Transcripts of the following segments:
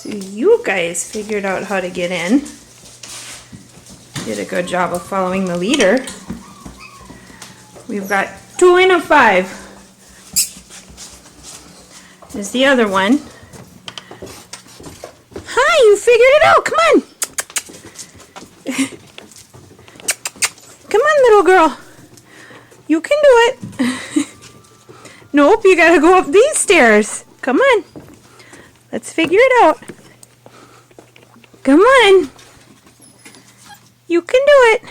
So you guys figured out how to get in. Did a good job of following the leader. We've got 2 out of 5. There's the other one. Hi, you figured it out. Come on. Come on, little girl. You can do it. Nope, you gotta go up these stairs. Come on. Let's figure it out. Come on. You can do it.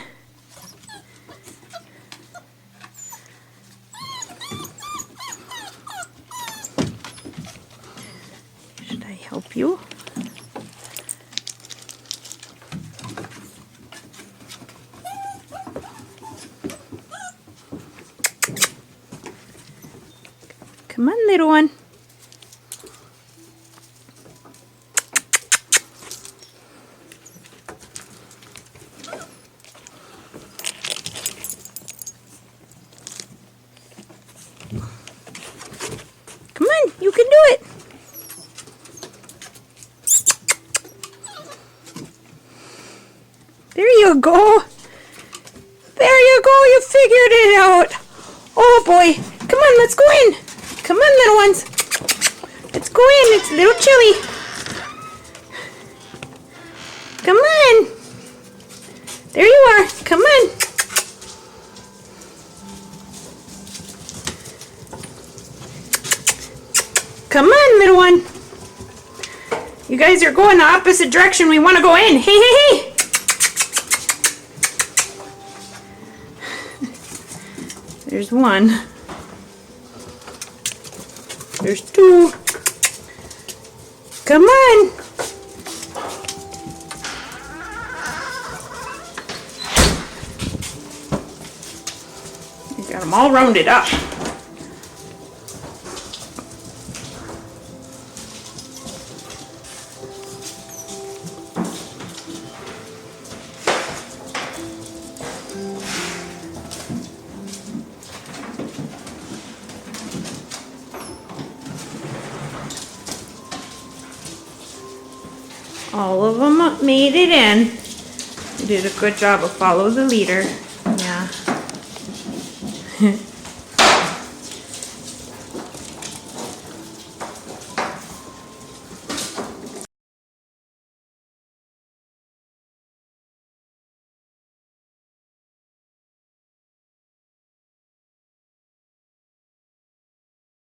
Should I help you? Come on, little one. Come on, you can do it. There you go. There you go, you figured it out. Oh boy, come on, let's go in. Come on, little ones. Let's go in. It's a little chilly. Come on. There you are. Come on. Come on, little one. You guys are going the opposite direction. We want to go in. Hey, hey, hey. There's one. There's 2. Come on. You got them all rounded up. All of them made it in. You did a good job of follow the leader. Yeah.